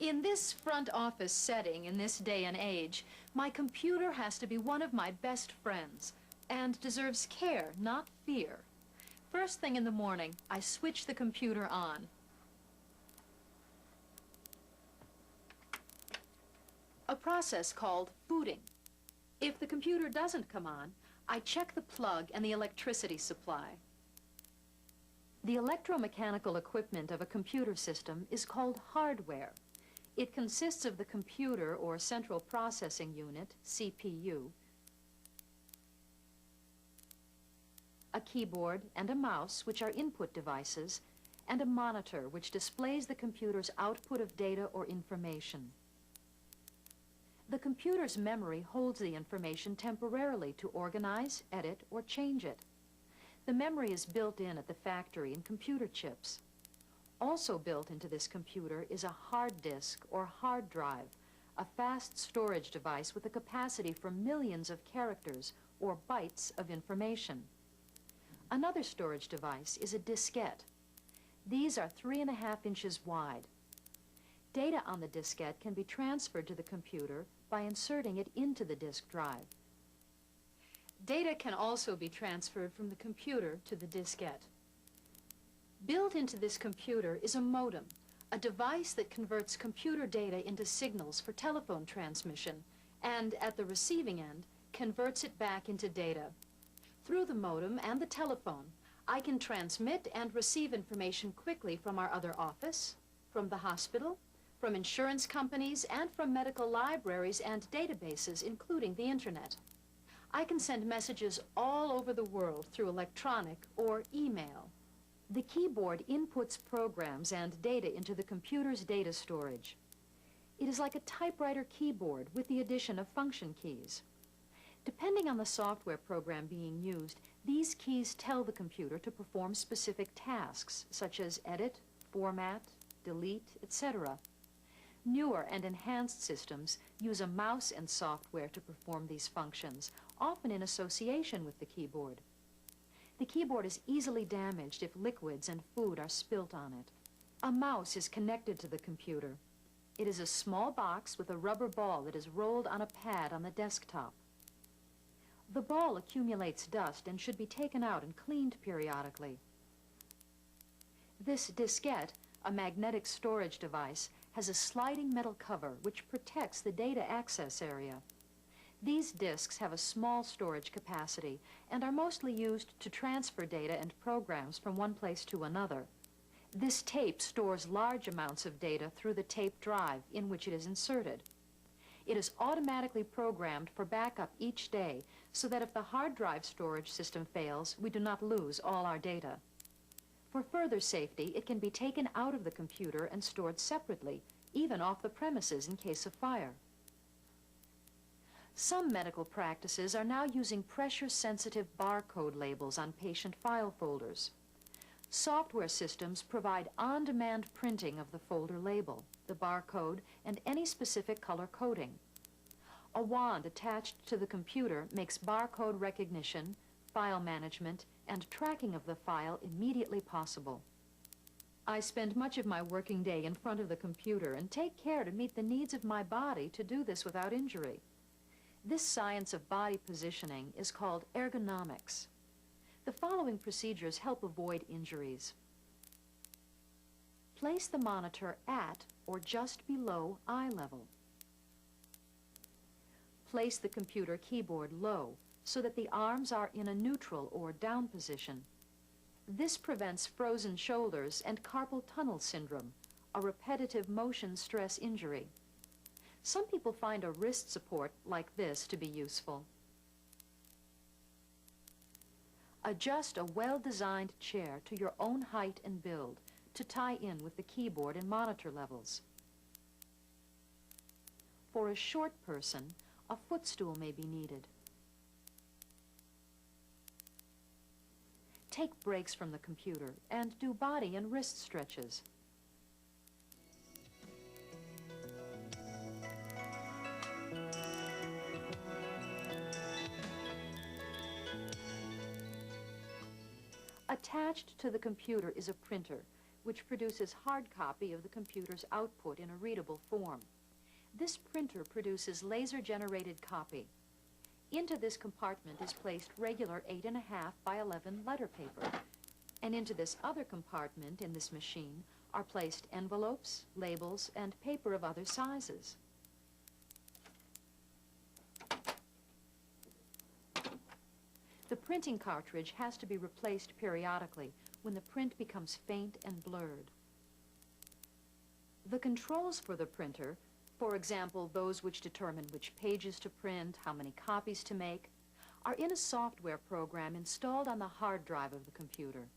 In this front office setting, in this day and age, my computer has to be one of my best friends and deserves care, not fear. First thing in the morning, I switch the computer on. A process called booting. If the computer doesn't come on, I check the plug and the electricity supply. The electromechanical equipment of a computer system is called hardware. It consists of the computer, or central processing unit, CPU, a keyboard and a mouse, which are input devices, and a monitor, which displays the computer's output of data or information. The computer's memory holds the information temporarily to organize, edit, or change it. The memory is built in at the factory in computer chips. Also built into this computer is a hard disk or hard drive, a fast storage device with a capacity for millions of characters or bytes of information. Another storage device is a diskette. These are 3.5 inches wide. Data on the diskette can be transferred to the computer by inserting it into the disk drive. Data can also be transferred from the computer to the diskette. Built into this computer is a modem, a device that converts computer data into signals for telephone transmission, and at the receiving end, converts it back into data. Through the modem and the telephone, I can transmit and receive information quickly from our other office, from the hospital, from insurance companies, and from medical libraries and databases, including the internet. I can send messages all over the world through electronic or email. The keyboard inputs programs and data into the computer's data storage. It is like a typewriter keyboard with the addition of function keys. Depending on the software program being used, these keys tell the computer to perform specific tasks, such as edit, format, delete, etc. Newer and enhanced systems use a mouse and software to perform these functions, often in association with the keyboard. The keyboard is easily damaged if liquids and food are spilt on it. A mouse is connected to the computer. It is a small box with a rubber ball that is rolled on a pad on the desktop. The ball accumulates dust and should be taken out and cleaned periodically. This diskette, a magnetic storage device, has a sliding metal cover which protects the data access area. These disks have a small storage capacity and are mostly used to transfer data and programs from one place to another. This tape stores large amounts of data through the tape drive in which it is inserted. It is automatically programmed for backup each day so that if the hard drive storage system fails, we do not lose all our data. For further safety, it can be taken out of the computer and stored separately, even off the premises in case of fire. Some medical practices are now using pressure-sensitive barcode labels on patient file folders. Software systems provide on-demand printing of the folder label, the barcode, and any specific color coding. A wand attached to the computer makes barcode recognition, file management, and tracking of the file immediately possible. I spend much of my working day in front of the computer and take care to meet the needs of my body to do this without injury. This science of body positioning is called ergonomics. The following procedures help avoid injuries. Place the monitor at or just below eye level. Place the computer keyboard low so that the arms are in a neutral or down position. This prevents frozen shoulders and carpal tunnel syndrome, a repetitive motion stress injury. Some people find a wrist support like this to be useful. Adjust a well-designed chair to your own height and build to tie in with the keyboard and monitor levels. For a short person, a footstool may be needed. Take breaks from the computer and do body and wrist stretches. Attached to the computer is a printer, which produces hard copy of the computer's output in a readable form. This printer produces laser-generated copy. Into this compartment is placed regular 8.5 by 11 letter paper, and into this other compartment in this machine are placed envelopes, labels, and paper of other sizes. The printing cartridge has to be replaced periodically when the print becomes faint and blurred. The controls for the printer, for example, those which determine which pages to print, how many copies to make, are in a software program installed on the hard drive of the computer.